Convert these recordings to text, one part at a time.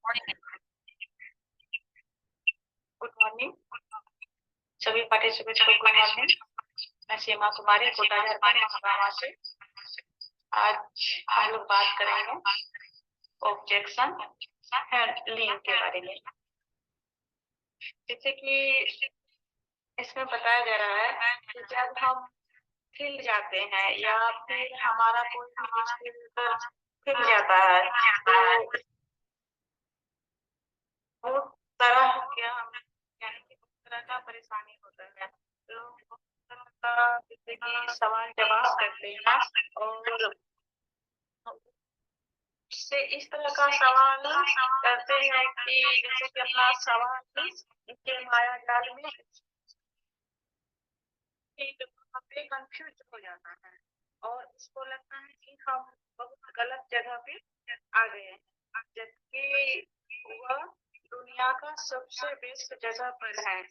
Good morning सभी participants को। Good morning. मैं सीमा कुमारी कोटा झारखंड महागामा से। आज हम लोग बात करेंगे ऑब्जेक्शन हैंडलिंग के बारे में। जैसे कि इसमें बताया जा रहा है कि जब हम हिल जाते हैं या फिर हमारा कोई भी डिस्ट्रीब्यूटर हिल जाता है तो बहुत तरह के हम यानी कि बहुत तरह का परेशानी होता है। लोग बहुत तरह का जैसे कि सवाल जवाब करते हैं और इससे इस तरह का सवाल करते हैं कि जैसे कि अपना सवाल के माया जाल में कंफ्यूज हो जाता है और उसको लगता है कि हम बहुत गलत जगह पे आ गए हैं, जबकि वह दुनिया का सबसे बेस्ट जगह पर है।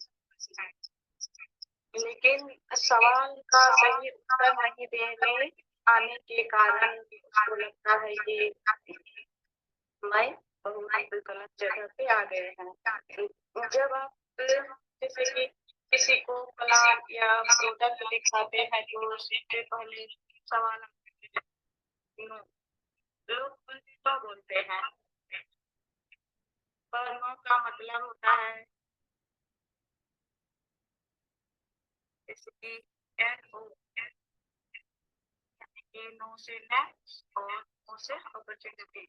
लेकिन सवाल का सही उत्तर नहीं देने आने के कारण उसको लगता है कि मैं बहुत गलत जगह पे आ गए हैं। जब आप जैसे कि किसी को प्लान या प्रोडक्ट दिखाते हैं तो उससे पहले सवाल लोग तो बोलते हैं, पर नो का मतलब होता है जैसे कि NO, नो से नेक्स्ट और ओ से अपॉर्चुनिटी।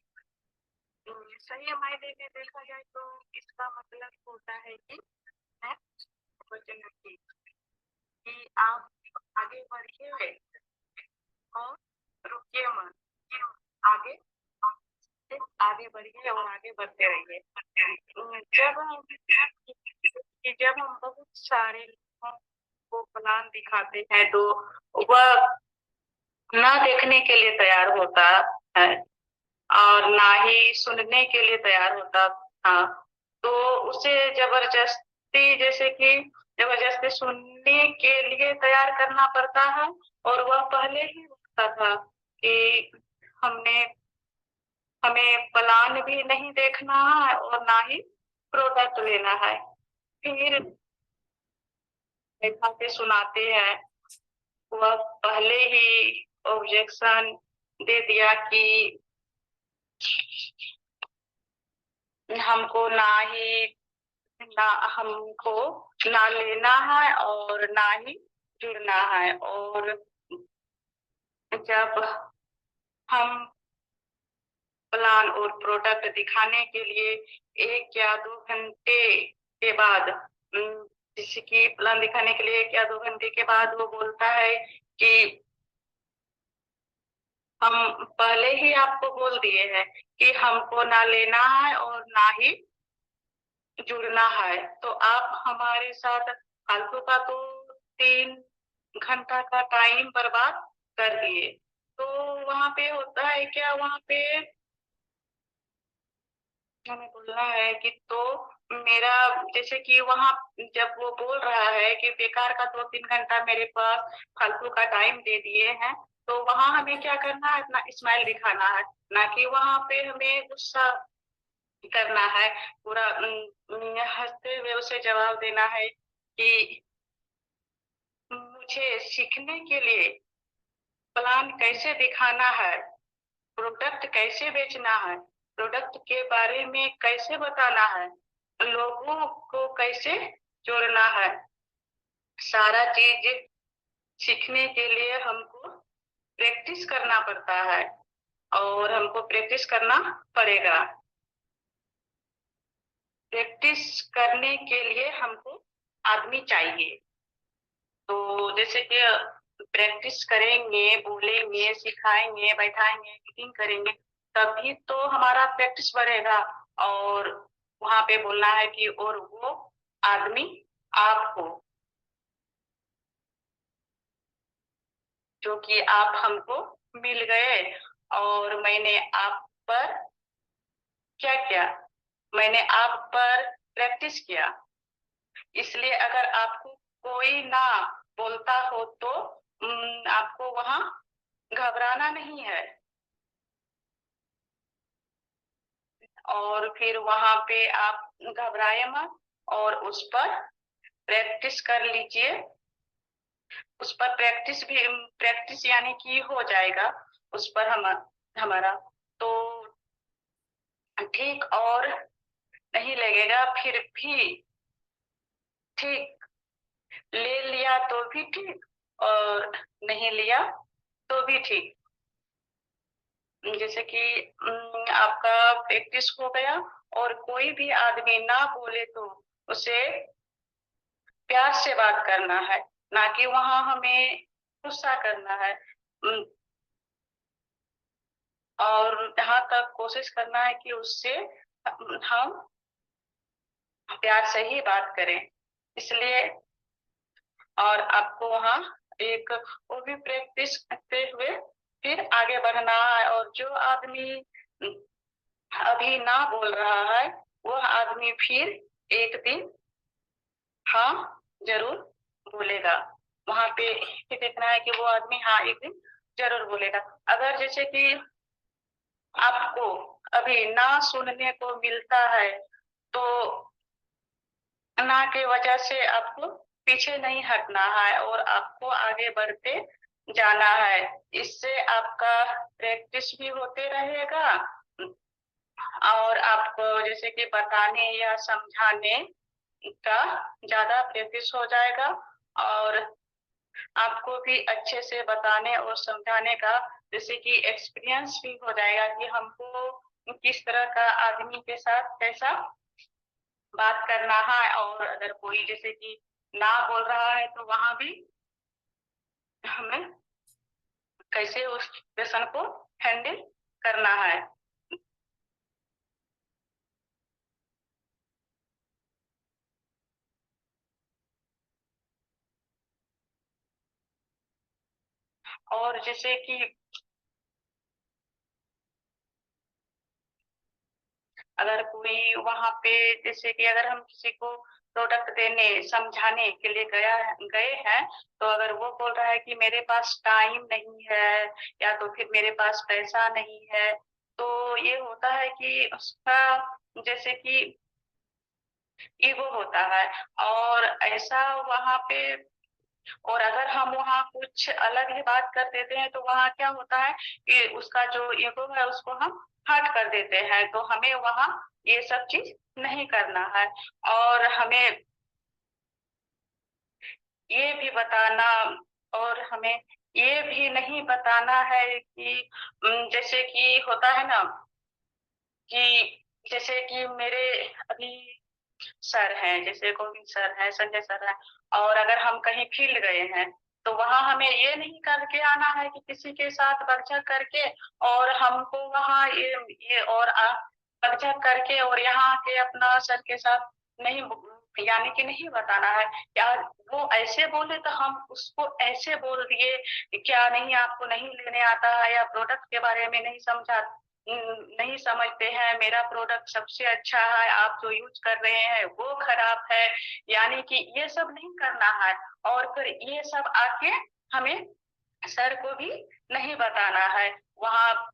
सही मायने में देखा जाए तो इसका मतलब होता है कि नेक्स्ट अपॉर्चुनिटी, कि आप आगे बढ़िए और रुकिए मत, आगे आगे बढ़िए और आगे बढ़ते रहिए। जब हम बहुत सारे लोगों को प्लान दिखाते हैं तो वह ना देखने के लिए तैयार होता है और ना ही सुनने के लिए तैयार होता था। तो उसे जबरदस्ती जैसे कि जबरदस्ती सुनने के लिए तैयार करना पड़ता है और वह पहले ही बोलता था कि हमने हमें प्लान भी नहीं देखना है और ना ही प्रोडक्ट लेना है। फिर बैठा के सुनाते हैं, वह पहले ही ऑब्जेक्शन दे दिया कि हमको ना ही ना हमको ना लेना है और ना ही जुड़ना है। और जब हम प्लान और प्रोडक्ट दिखाने के लिए 1 या 2 घंटे के बाद जैसे कि प्लान दिखाने के लिए 1 या 2 घंटे के बाद वो बोलता है कि हम पहले ही आपको बोल दिए हैं कि हमको ना लेना है और ना ही जुड़ना है, तो आप हमारे साथ फालतू का तो 3 घंटा का टाइम बर्बाद कर दिए। तो वहां पे होता है क्या, वहां पे हमें बोलना है कि तो मेरा जैसे कि वहां जब वो बोल रहा है कि बेकार का 2-3 घंटा मेरे पास फालतू का टाइम दे दिए हैं, तो वहां हमें क्या करना है, अपना स्माइल दिखाना है, ना कि वहां पे हमें गुस्सा करना है। पूरा हंसते हुए उसे जवाब देना है कि मुझे सीखने के लिए प्लान कैसे दिखाना है, प्रोडक्ट कैसे बेचना है, प्रोडक्ट के बारे में कैसे बताना है, लोगों को कैसे जोड़ना है, सारा चीज सीखने के लिए हमको प्रैक्टिस करना पड़ता है और हमको प्रैक्टिस करना पड़ेगा। प्रैक्टिस करने के लिए हमको आदमी चाहिए। तो जैसे कि प्रैक्टिस करेंगे, बोलेंगे, सिखाएंगे, बैठाएंगे, मीटिंग करेंगे, तभी तो हमारा प्रैक्टिस बढ़ेगा। और वहां पे बोलना है कि और वो आदमी आप हो, जो कि आप हमको मिल गए और मैंने आप पर क्या किया, मैंने आप पर प्रैक्टिस किया। इसलिए अगर आपको कोई ना बोलता हो तो आपको वहां घबराना नहीं है। और फिर वहां पे आप घबराए मत और उस पर प्रैक्टिस कर लीजिए। उस पर प्रैक्टिस यानी कि हो जाएगा उस पर हमारा तो ठीक। और नहीं लगेगा फिर भी ठीक, ले लिया तो भी ठीक और नहीं लिया तो भी ठीक। जैसे कि आपका प्रैक्टिस हो गया और कोई भी आदमी ना बोले तो उसे प्यार से बात करना है, ना कि वहां हमें गुस्सा करना है। और जहां तक कोशिश करना है कि उससे हम प्यार से ही बात करें। इसलिए और आपको वहाँ एक वो भी प्रैक्टिस करते हुए फिर आगे बढ़ना है। और जो आदमी अभी ना बोल रहा है वह आदमी फिर एक दिन हाँ जरूर बोलेगा। वहां पे ये देखना है कि वो आदमी हाँ एक दिन जरूर बोलेगा। अगर जैसे कि आपको अभी ना सुनने को मिलता है तो ना की वजह से आपको पीछे नहीं हटना है और आपको आगे बढ़ते जाना है। इससे आपका प्रैक्टिस भी होते रहेगा और आपको जैसे कि बताने या समझाने का ज्यादा प्रैक्टिस हो जाएगा और आपको भी अच्छे से बताने और समझाने का जैसे कि एक्सपीरियंस भी हो जाएगा कि हमको किस तरह का आदमी के साथ कैसा बात करना है। और अगर कोई जैसे कि ना बोल रहा है तो वहां भी हमें कैसे उस सिचुएशन को हैंडल करना है। और जैसे कि अगर कोई वहां पे जैसे कि अगर हम किसी को प्रोडक्ट देने समझाने के लिए गए हैं तो अगर वो बोल रहा है कि मेरे पास टाइम नहीं है या तो फिर मेरे पास पैसा नहीं है तो ये होता है कि उसका जैसे कि ईगो होता है। और ऐसा वहां पे और अगर हम वहाँ कुछ अलग ही बात कर देते हैं तो वहाँ क्या होता है कि उसका जो ईगो है उसको हम हर्ट कर देते हैं। तो हमें वहाँ ये सब चीज नहीं करना है। और हमें ये भी बताना और हमें ये भी नहीं बताना है कि जैसे कि होता है ना कि जैसे कि मेरे अभी सर हैं, जैसे गोविंद सर है, संजय सर है, और अगर हम कहीं फील्ड गए हैं तो वहां हमें ये नहीं करके आना है कि किसी के साथ बकझक करके और हमको वहां ये और बकझक करके और यहाँ के अपना सर के साथ नहीं यानी कि नहीं बताना है। या वो ऐसे बोले तो हम उसको ऐसे बोल दिए क्या नहीं आपको नहीं लेने आता है या प्रोडक्ट के बारे में नहीं समझा नहीं समझते हैं, मेरा प्रोडक्ट सबसे अच्छा है, आप जो यूज कर रहे हैं वो खराब है। यानी कि ये सब नहीं करना है। और फिर ये सब आके हमें सर को भी नहीं बताना है। वहाँ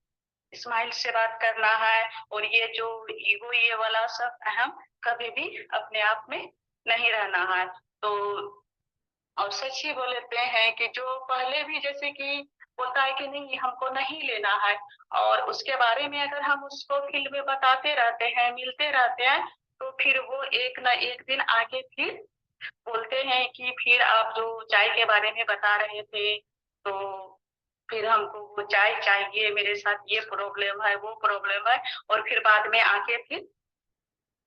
स्माइल से बात करना है और ये जो ईगो ये वाला सब अहम कभी भी अपने आप में नहीं रहना है। तो और सच ही बोलते हैं कि जो पहले भी जैसे कि बोलता है कि नहीं हमको नहीं लेना है और उसके बारे में अगर हम उसको फील्ड में बताते रहते हैं मिलते रहते हैं तो फिर वो एक ना एक दिन आगे फिर बोलते हैं कि फिर आप जो चाय के बारे में बता रहे थे तो फिर हमको वो चाय चाहिए, मेरे साथ ये प्रॉब्लम है वो प्रॉब्लम है। और फिर बाद में आके फिर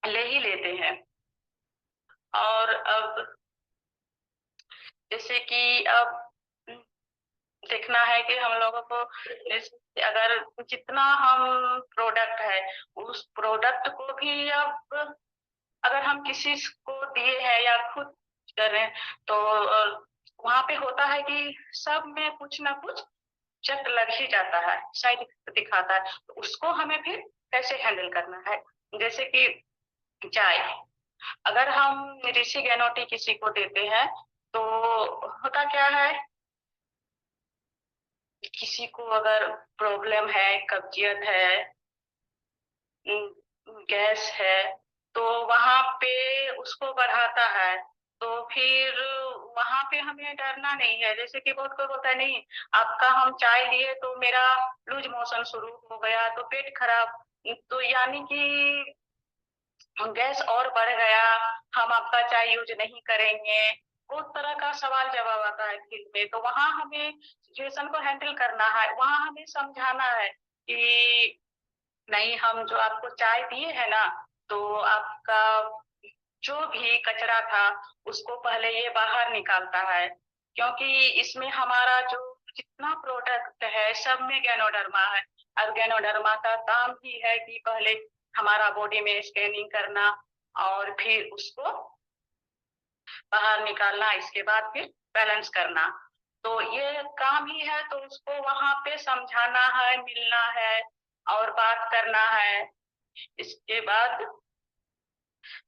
ले ही लेते हैं। और अब जैसे कि अब देखना है कि हम लोगों को जैसे अगर जितना हम प्रोडक्ट है उस प्रोडक्ट को भी अब अगर हम किसी को दिए हैं या खुद कर रहे हैं तो वहां पे होता है कि सब में कुछ ना कुछ चट लग ही जाता है, साइड इफेक्ट दिखाता है। तो उसको हमें फिर कैसे हैंडल करना है। जैसे कि चाय अगर हम ऋषि गैनोटी किसी को देते हैं तो होता क्या है किसी को अगर प्रॉब्लम है, कब्जियत है, गैस है, तो वहां पे उसको बढ़ाता है। तो फिर वहां पे हमें डरना नहीं है। जैसे कि बहुत कोई बोलता है नहीं, आपका हम चाय लिए तो मेरा लूज मोशन शुरू हो गया तो पेट खराब, तो यानी कि गैस और बढ़ गया, हम आपका चाय यूज नहीं करेंगे। उस तरह का सवाल जवाब आता है फील्ड में। तो वहां हमें सिचुएशन को हैंडल करना है, वहां हमें समझाना है कि नहीं, हम जो आपको चाय दिए है ना, तो आपका जो भी कचरा था उसको पहले ये बाहर निकालता है। क्योंकि इसमें हमारा जो जितना प्रोडक्ट है सब में गैनोडर्मा है। और गैनोडर्मा का काम ही है कि पहले हमारा बॉडी में स्कैनिंग करना और फिर उसको बाहर निकालना, इसके बाद फिर बैलेंस करना। तो ये काम ही है, तो उसको वहां पे समझाना है, मिलना है और बात करना है। इसके बाद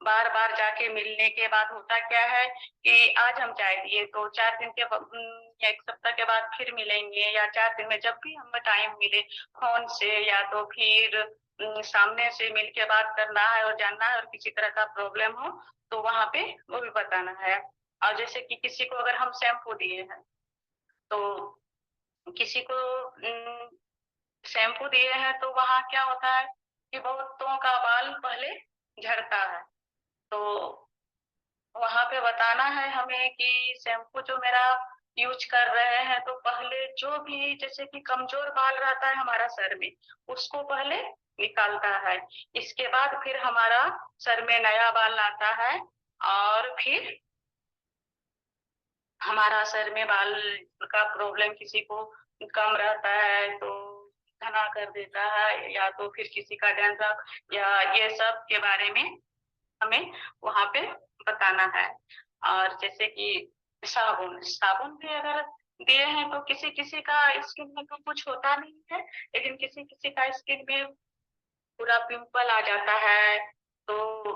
बार बार जाके मिलने के बाद होता क्या है कि आज हम चाय दिए तो 4 दिन के या 1 सप्ताह के बाद फिर मिलेंगे, या 4 दिन में जब भी हमें टाइम मिले फोन से या तो फिर सामने से मिल के बात करना है और जानना है। और किसी तरह का प्रॉब्लम हो तो वहां पे वो भी बताना है। और जैसे कि किसी को अगर हम शैम्पू दिए हैं, तो किसी को शैम्पू दिए हैं, तो वहां क्या होता है कि बहुतों का बाल पहले झड़ता है। तो वहां पे बताना है हमें कि शैम्पू जो मेरा यूज कर रहे हैं, तो पहले जो भी जैसे कि कमजोर बाल रहता है हमारा सर में, उसको पहले निकालता है। इसके बाद फिर हमारा सर में नया बाल आता है। और फिर हमारा सर में बाल का प्रॉब्लम किसी को कम रहता है तो घना कर देता है, या तो फिर किसी का डैंड्रफ, या ये सब के बारे में हमें वहां पे बताना है। और जैसे कि साबुन साबुन भी अगर दिए हैं, तो किसी किसी का स्किन में तो कुछ होता नहीं है, लेकिन किसी किसी का स्किन में पूरा पिंपल आ जाता है। तो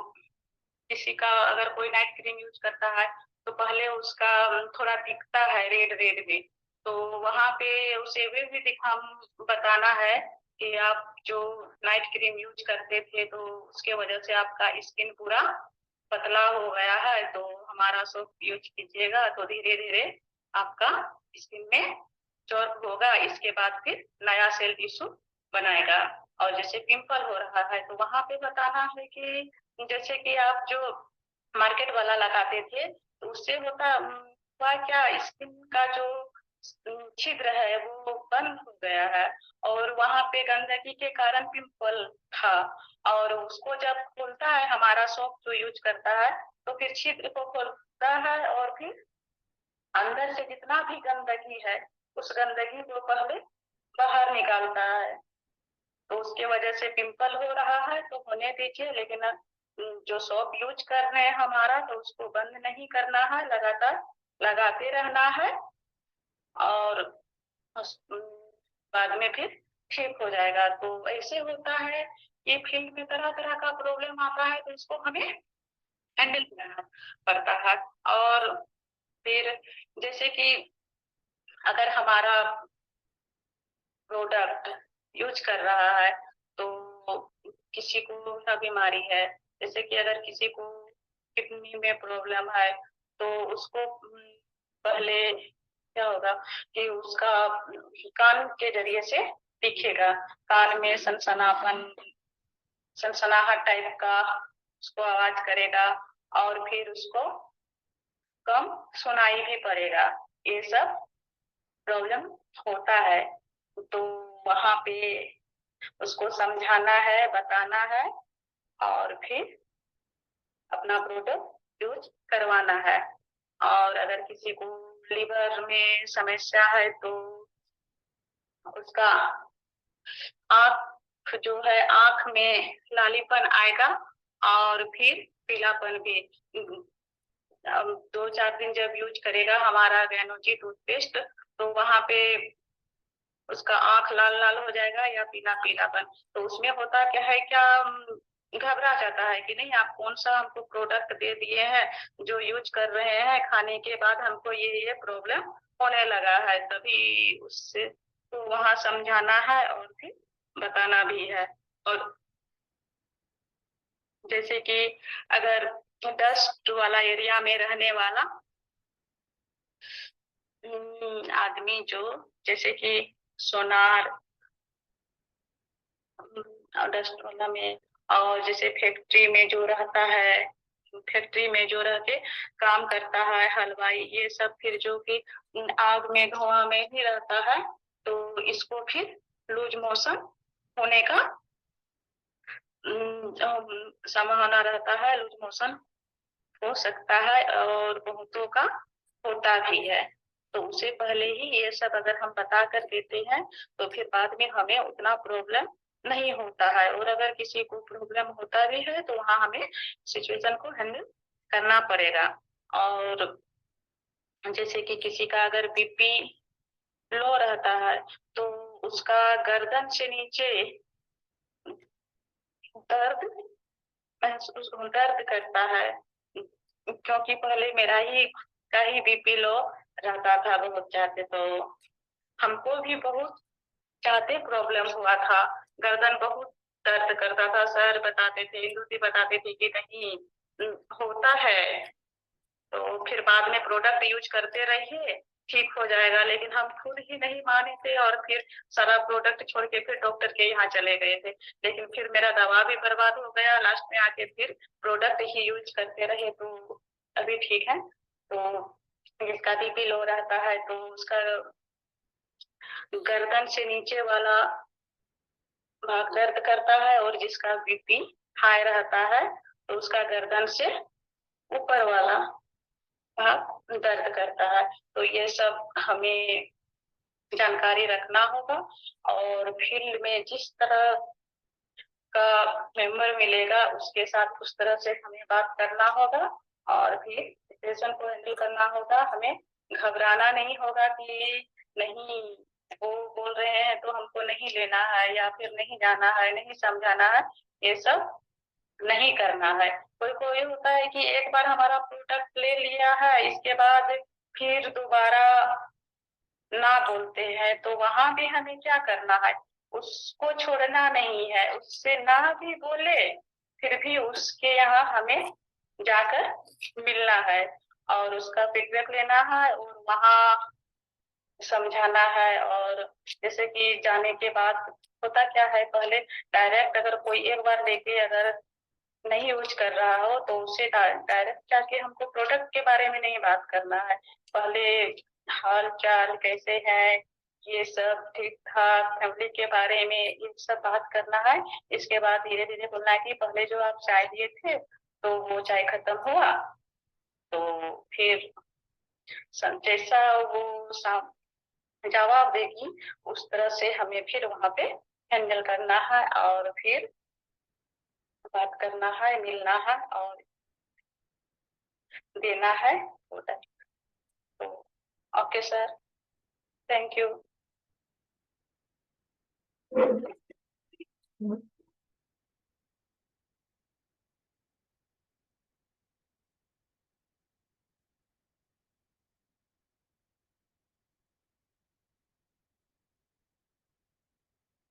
किसी का अगर कोई नाइट क्रीम यूज करता है, तो पहले उसका थोड़ा दिखता है रेड रेड में। तो वहां पे उसे वे भी हम बताना है कि आप जो नाइट क्रीम यूज करते थे तो उसके वजह से आपका स्किन पूरा पतला हो गया है, तो हमारा सोप यूज कीजिएगा तो धीरे धीरे आपका स्किन में चौक होगा। इसके बाद फिर नया सेल टिश्यू बनाएगा। और जैसे पिंपल हो रहा है, तो वहां पे बताना है कि जैसे कि आप जो मार्केट वाला लगाते थे, तो उससे होता हुआ क्या, स्किन का जो छिद्र है वो बंद हो गया है, और वहां पे गंदगी के कारण पिंपल था। और उसको जब खोलता है हमारा सोप जो यूज करता है, तो फिर छिद्र को खोलता है और फिर अंदर से जितना भी गंदगी है उस गंदगी को पहले बाहर निकालता है। तो उसके वजह से पिंपल हो रहा है तो होने दीजिए, लेकिन जो सोप यूज कर रहे हैं हमारा, तो उसको बंद नहीं करना है, लगातार लगाते रहना है। और बाद में फिर ठीक हो जाएगा। तो ऐसे होता है कि फील्ड में तरह तरह का प्रॉब्लम आता है, तो इसको हमें हैंडल करना पड़ता है। और फिर जैसे कि अगर हमारा प्रोडक्ट यूज कर रहा है, तो किसी को ना बीमारी है, जैसे कि अगर किसी को किडनी में प्रॉब्लम है, तो उसको पहले क्या होगा कि उसका कान के जरिए से दिखेगा, कान में सनसनापन, सनसनाहट टाइप का उसको आवाज करेगा, और फिर उसको कम सुनाई भी पड़ेगा। ये सब प्रॉब्लम होता है। तो वहां पे उसको समझाना है, बताना है, और फिर अपना प्रोडक्ट यूज करवाना है। और अगर किसी को लीवर में समस्या है, तो उसका आंख जो है, आंख में लालीपन आएगा, और फिर पीलापन भी। 2-4 दिन जब यूज करेगा हमारा गैनोजी टूथपेस्ट, तो वहां पे उसका आंख लाल लाल हो जाएगा या पीला पीलापन। तो उसमें होता क्या है, क्या घबरा जाता है कि नहीं, आप कौन सा हमको प्रोडक्ट दे दिए हैं जो यूज कर रहे हैं, खाने के बाद हमको ये प्रॉब्लम होने लगा है। तभी उससे तो वहां समझाना है और फिर बताना भी है। और जैसे कि अगर डस्ट वाला एरिया में रहने वाला आदमी जो, जैसे कि सोनार डस्ट वाला में, और जैसे फैक्ट्री में जो रहता है, फैक्ट्री में जो रह के काम करता है हलवाई, ये सब फिर जो कि आग में धुआं में ही रहता है, तो इसको फिर लूज मोशन होने का संभावना रहता है, लूज मोशन हो सकता है, और बहुतों का होता भी है। तो उससे पहले ही ये सब अगर हम बता कर देते हैं तो फिर बाद में हमें उतना प्रॉब्लम नहीं होता है, और अगर किसी को प्रॉब्लम होता भी है तो वहाँ हमें सिचुएशन को हैंडल करना पड़ेगा। और जैसे कि किसी का अगर बीपी लो रहता है तो उसका गर्दन से नीचे दर्द दर्द करता है, क्योंकि पहले मेरा ही का ही बीपी लो रहता था बहुत ज्यादा, तो हमको भी बहुत ज्यादा प्रॉब्लम हुआ था, गर्दन बहुत दर्द करता था। सर बताते थे, दूसरी बताते थे कि नहीं होता है, तो फिर बाद में प्रोडक्ट यूज करते रहिए ठीक हो जाएगा, लेकिन हम खुद ही नहीं माने थे और फिर सारा प्रोडक्ट छोड़ के फिर डॉक्टर के यहाँ चले गए थे, लेकिन फिर मेरा दवा भी बर्बाद हो गया, लास्ट में आके फिर प्रोडक्ट ही यूज करते रहे, तो अभी ठीक है। तो जिसका बीपी लो रहता है तो उसका गर्दन से नीचे वाला भाग दर्द करता है, और जिसका बीपी हाई रहता है तो उसका गर्दन से ऊपर वाला भाग दर्द करता है। तो ये सब हमें जानकारी रखना होगा, और फील्ड में जिस तरह का मेंबर मिलेगा उसके साथ उस तरह से हमें बात करना होगा, और फिर सिचुएशन को हैंडल करना होगा। हमें घबराना नहीं होगा कि नहीं वो बोल रहे हैं तो हमको नहीं लेना है, या फिर नहीं जाना है, नहीं समझाना है, ये सब नहीं करना है। कोई कोई होता है कि एक बार हमारा प्रोडक्ट ले लिया है, इसके बाद फिर दोबारा ना बोलते हैं, तो वहां भी हमें क्या करना है, उसको छोड़ना नहीं है, उससे ना भी बोले फिर भी उसके यहाँ हमें जाकर मिलना है, और उसका फीडबैक लेना है, और वहाँ समझाना है। और जैसे कि जाने के बाद होता क्या है, पहले डायरेक्ट अगर कोई एक बार लेके अगर नहीं यूज कर रहा हो तो उससे डायरेक्ट जाके हमको प्रोडक्ट के बारे में नहीं बात करना है, पहले हाल चाल कैसे है, ये सब ठीक ठाक, फैमिली के बारे में ये सब बात करना है। इसके बाद धीरे धीरे बोलना है कि पहले जो आप चाय दिए थे तो वो चाय खत्म हुआ, तो फिर जैसा वो जवाब देगी उस तरह से हमें फिर वहां पे हैंडल करना है, और फिर बात करना है, मिलना है और देना है प्रोडक्ट। तो ओके सर, थैंक यू।